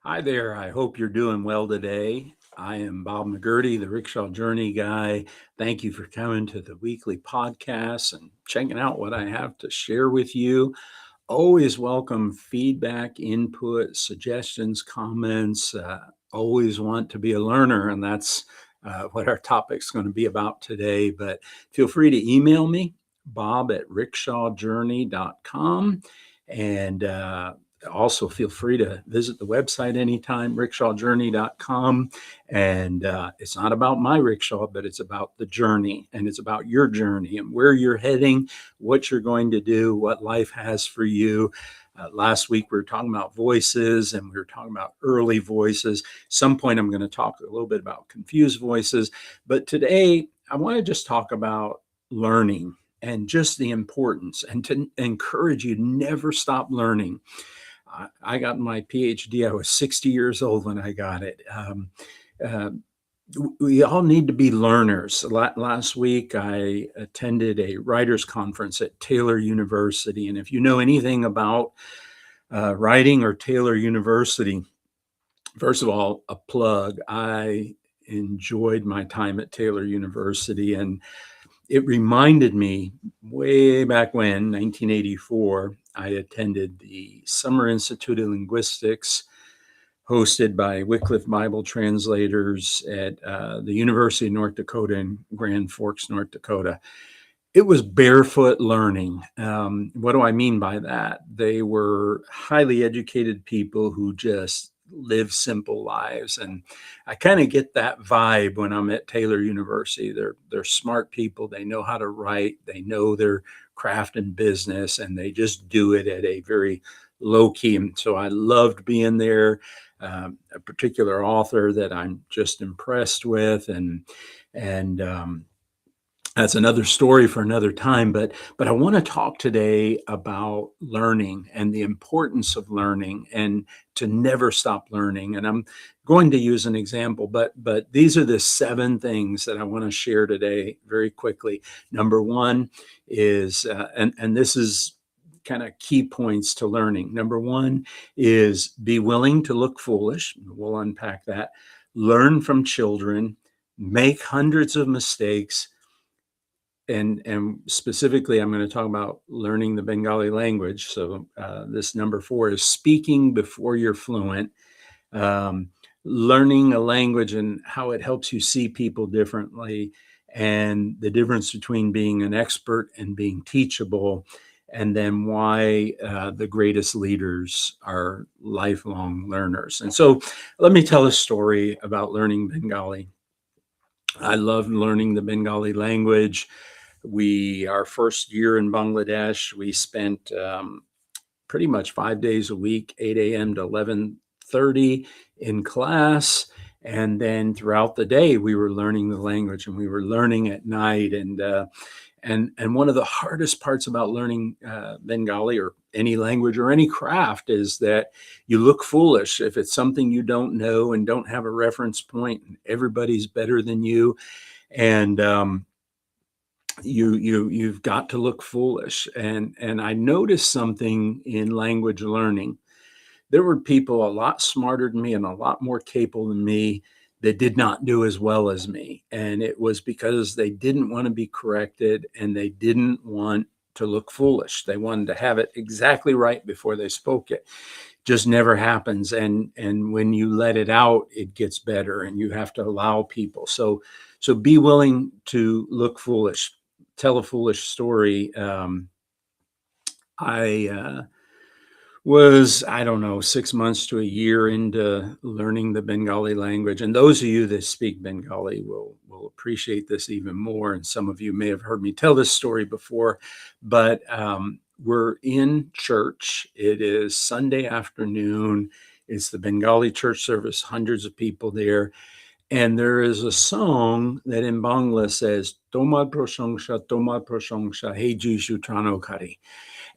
Hi there. I hope you're doing well today. I am Bob McGurty, the Rickshaw Journey guy. Thank you for coming to the weekly podcast and checking out what I have to share with you. Always welcome feedback, input, suggestions, comments. Always want to be a learner, and that's what our topic's going to be about today. But feel free to email me, bob@rickshawjourney.com. And also feel free to visit the website anytime, rickshawjourney.com. And it's not about my rickshaw, but it's about the journey, and it's about your journey and where you're heading, what you're going to do, what life has for you. Last week we were talking about voices, and we were talking about early voices. Some point I'm going to talk a little bit about confused voices, but today I want to just talk about learning and just the importance, and to encourage you to never stop learning. I got my PhD. I was 60 years old when I got it. Uh, we all need to be learners. Last week, I attended a writers' conference at Taylor University. And if you know anything about writing or Taylor University, first of all, a plug. I enjoyed my time at Taylor University, and it reminded me way back when, 1984, I attended the Summer Institute of Linguistics hosted by Wycliffe Bible translators at the University of North Dakota in Grand Forks, North Dakota. It was barefoot learning. What do I mean by that? They were highly educated people who just live simple lives, and I kind of get that vibe when I'm at Taylor University. They're smart people. They know how to write. They know their craft and business, and they just do it at a very low key. And so I loved being there. A particular author that I'm just impressed with, and that's another story for another time. But I want to talk today about learning and the importance of learning, and to never stop learning. And I'm going to use an example, but these are the 7 things that I want to share today very quickly. Number one is, and this is kind of key points to learning. Number one is be willing to look foolish. We'll unpack that. Learn from children. Make hundreds of mistakes. And specifically, I'm going to talk about learning the Bengali language. So this number 4 is speaking before you're fluent. Um, Learning a language and how it helps you see people differently, and the difference between being an expert and being teachable, and then why the greatest leaders are lifelong learners. And so let me tell a story about learning Bengali. I love learning the Bengali language. Our first year in Bangladesh, we spent pretty much 5 days a week, 8 a.m. to 11:30 in class. And then throughout the day, we were learning the language, and we were learning at night. And one of the hardest parts about learning Bengali, or any language or any craft, is that you look foolish if it's something you don't know and don't have a reference point, and everybody's better than you. And you've got to look foolish. And I noticed something in language learning. There were people a lot smarter than me and a lot more capable than me that did not do as well as me. And it was because they didn't want to be corrected, and they didn't want to look foolish. They wanted to have it exactly right before they spoke it. Just never happens. And when you let it out, it gets better, and you have to allow people. So be willing to look foolish. Tell a foolish story. I was, I don't know, 6 months to a year into learning the Bengali language. And those of you that speak Bengali will appreciate this even more. And some of you may have heard me tell this story before, but we're in church. It is Sunday afternoon. It's the Bengali church service, hundreds of people there. And there is a song that in Bangla says, Tomar Prashangsha, Hey Jishu Tranokari.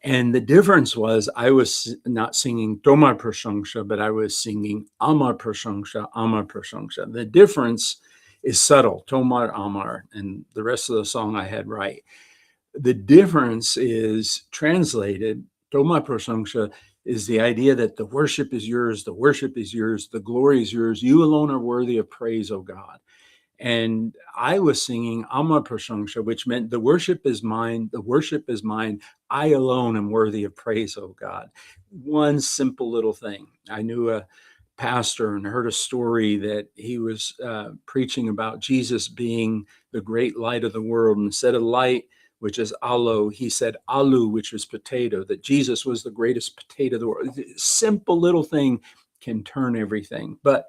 And the difference was, I was not singing Tomar Prashangsha, but I was singing Amar Prashangsha. The difference is subtle, Tomar Amar, and the rest of the song I had right. The difference is translated, Tomar Prashangsha, is the idea that the worship is yours, the worship is yours, the glory is yours. You alone are worthy of praise, O God. And I was singing Amma Prashangsha, which meant the worship is mine, the worship is mine. I alone am worthy of praise, O God. One simple little thing. I knew a pastor and heard a story that he was preaching about Jesus being the great light of the world. And instead of light, which is aloe, he said alu, which is potato, that Jesus was the greatest potato of the world. Simple little thing can turn everything. But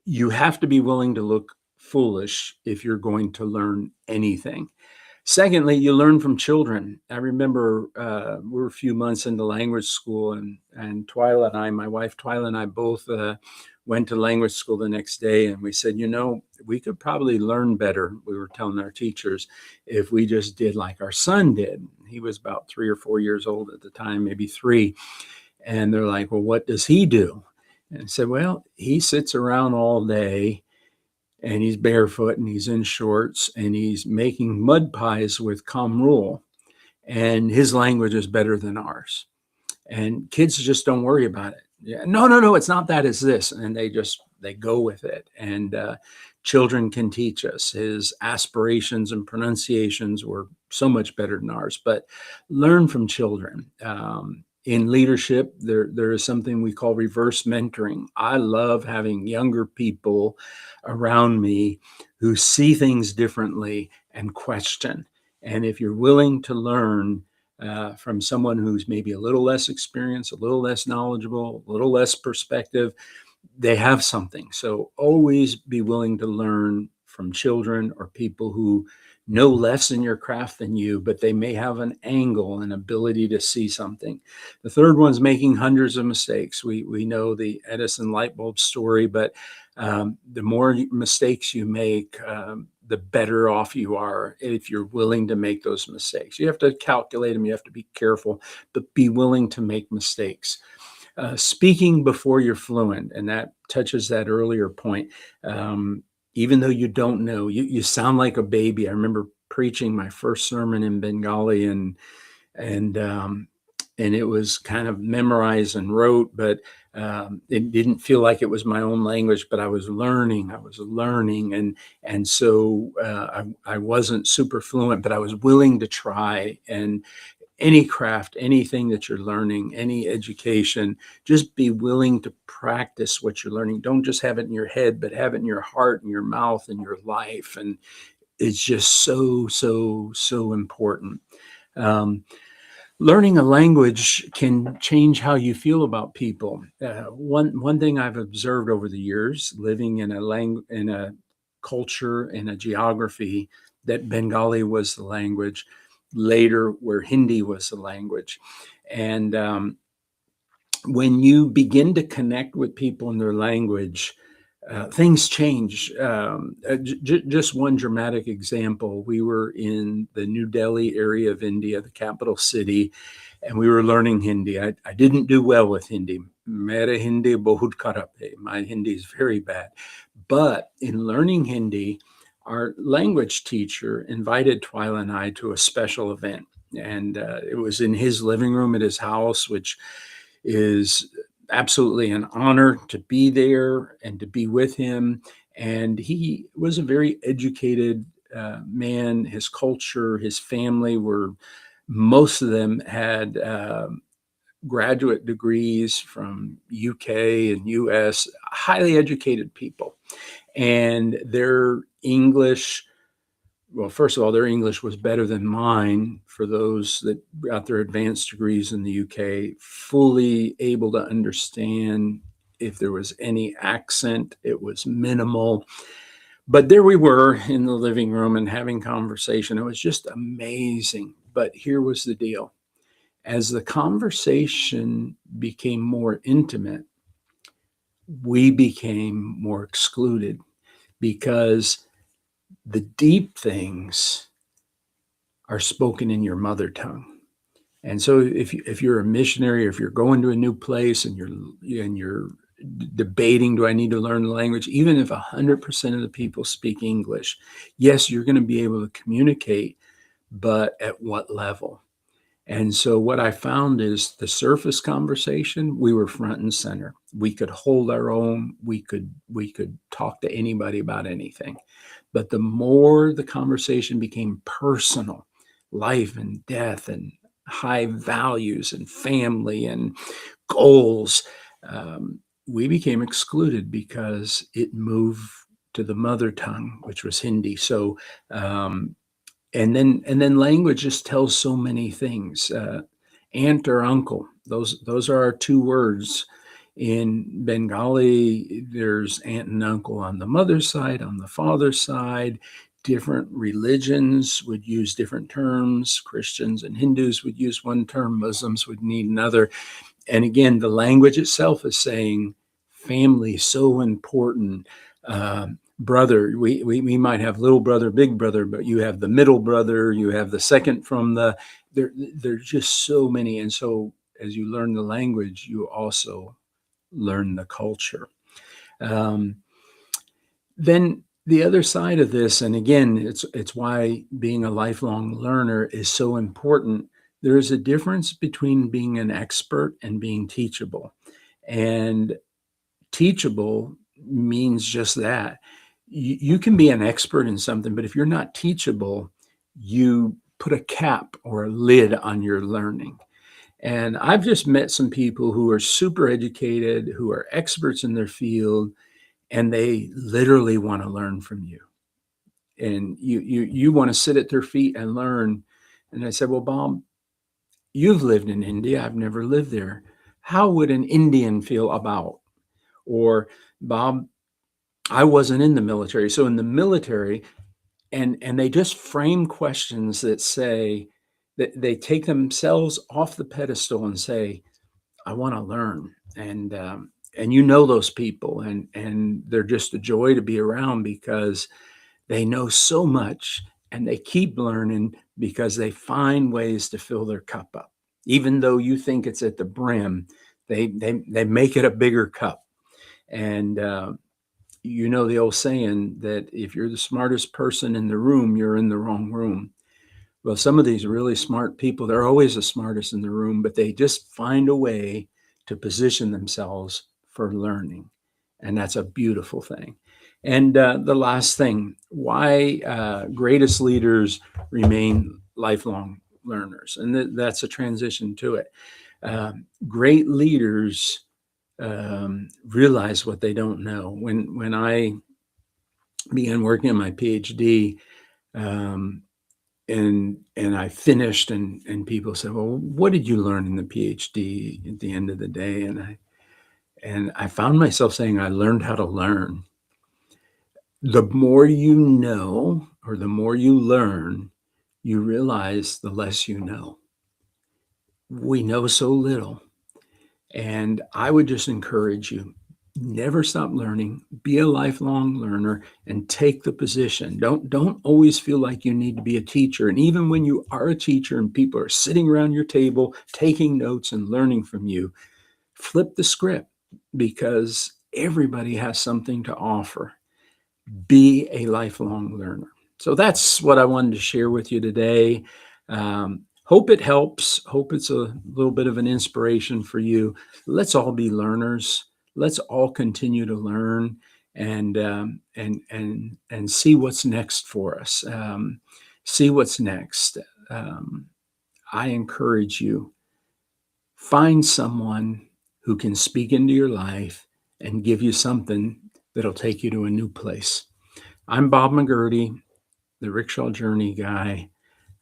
you have to be willing to look foolish if you're going to learn anything. Secondly, you learn from children. I remember we were a few months into language school, and Twyla and I, my wife Twyla and I, both went to language school the next day, and we said, we could probably learn better. We were telling our teachers if we just did like our son did. He was about 3 or 4 years old at the time, maybe 3. And they're like, well, what does he do? And I said, well, he sits around all day and he's barefoot and he's in shorts and he's making mud pies with Kamrul, and his language is better than ours. And kids just don't worry about it. Yeah, no, it's not that, it's this. And they go with it. And children can teach us. His aspirations and pronunciations were so much better than ours, but learn from children. In leadership, there is something we call reverse mentoring. I love having younger people around me who see things differently and question. And if you're willing to learn from someone who's maybe a little less experienced, a little less knowledgeable, a little less perspective, they have something. So always be willing to learn from children or people who know less in your craft than you, but they may have an angle and ability to see something. The third one's making hundreds of mistakes. We know the Edison light bulb story, but the more mistakes you make, the better off you are if you're willing to make those mistakes. You have to calculate them, you have to be careful, but be willing to make mistakes. Speaking before you're fluent, and that touches that earlier point. Even though you don't know, you sound like a baby. I remember preaching my first sermon in Bengali, and it was kind of memorized and rote, but it didn't feel like it was my own language. But I was learning, and so I wasn't super fluent, but I was willing to try. And any craft, anything that you're learning, any education, just be willing to practice what you're learning. Don't just have it in your head, but have it in your heart and your mouth and your life. And it's just so important. Learning a language can change how you feel about people. One thing I've observed over the years, living in a culture, in a geography that Bengali was the language, later where Hindi was the language. And when you begin to connect with people in their language, things change. Just one dramatic example, we were in the New Delhi area of India, the capital city, and we were learning Hindi. I didn't do well with Hindi. Mera Hindi bahut kharab hai. My Hindi is very bad. But in learning Hindi, our language teacher invited Twyla and I to a special event. And it was in his living room at his house, which is absolutely an honor to be there and to be with him. And he was a very educated man. His culture, his family most of them had graduate degrees from UK and US, highly educated people. And their English, well, first of all, their English was better than mine for those that got their advanced degrees in the UK, fully able to understand if there was any accent. It was minimal. But there we were in the living room and having conversation. It was just amazing. But here was the deal. As the conversation became more intimate, we became more excluded because the deep things are spoken in your mother tongue. And so if you're a missionary, or if you're going to a new place and you're debating, do I need to learn the language? Even if 100% of the people speak English, yes, you're going to be able to communicate, but at what level? And so what I found is the surface conversation, we were front and center. We could hold our own. We could talk to anybody about anything. But the more the conversation became personal, life and death and high values and family and goals, we became excluded because it moved to the mother tongue, which was Hindi. So um, and then language just tells so many things. Aunt or uncle, those are our two words. In Bengali, there's aunt and uncle on the mother's side, on the father's side. Different religions would use different terms. Christians and Hindus would use one term, Muslims would need another. And again, the language itself is saying family is so important. Brother, we might have little brother, big brother, but you have the middle brother, you have the second from the, there's just so many. And so as you learn the language, you also learn the culture. Um, then the other side of this, and again, it's why being a lifelong learner is so important. There is a difference between being an expert and being teachable. And teachable means just that. You can be an expert in something, but if you're not teachable, you put a cap or a lid on your learning. And I've just met some people who are super educated, who are experts in their field, and they literally want to learn from you. And you want to sit at their feet and learn. And I said, well, Bob, you've lived in India. I've never lived there. How would an Indian feel about? Or, Bob, I wasn't in the military. So in the military, and they just frame questions that say that they take themselves off the pedestal and say, I want to learn. And you know those people, and they're just a joy to be around because they know so much and they keep learning because they find ways to fill their cup up. Even though you think it's at the brim, they make it a bigger cup. And you know the old saying that if you're the smartest person in the room, you're in the wrong room. Well, some of these really smart people, they're always the smartest in the room, but they just find a way to position themselves for learning. And that's a beautiful thing. And the last thing, why greatest leaders remain lifelong learners. And that's a transition to it. Great leaders realize what they don't know. When I began working on my PhD, um, and I finished, and people said, "Well, what did you learn in the PhD at the end of the day?" And I found myself saying, "I learned how to learn." The more you know, or the more you learn, you realize the less you know. We know so little. And I would just encourage you, never stop learning, be a lifelong learner, and take the position. Don't always feel like you need to be a teacher. And even when you are a teacher and people are sitting around your table taking notes and learning from you, flip the script, because everybody has something to offer. Be a lifelong learner. So that's what I wanted to share with you today. Hope it helps. Hope it's a little bit of an inspiration for you. Let's all be learners. Let's all continue to learn and see what's next for us. See what's next. Um, I encourage you, find someone who can speak into your life and give you something that'll take you to a new place. I'm Bob McGurty, the Rickshaw Journey guy.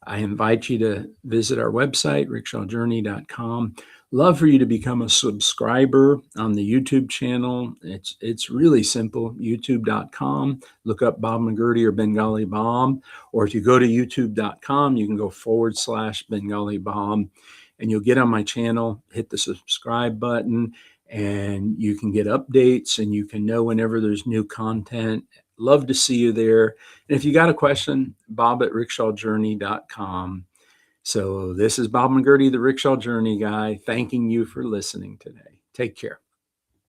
I invite you to visit our website, rickshawjourney.com. Love for you to become a subscriber on the YouTube channel. It's really simple, youtube.com. Look up Bob McGurty or Bengali Bob. Or if you go to youtube.com, you can go /Bengali Bob, and you'll get on my channel, hit the subscribe button, and you can get updates and you can know whenever there's new content. Love to see you there. And if you got a question, bob@rickshawjourney.com. So this is Bob McGurty, the Rickshaw Journey guy, thanking you for listening today. Take care.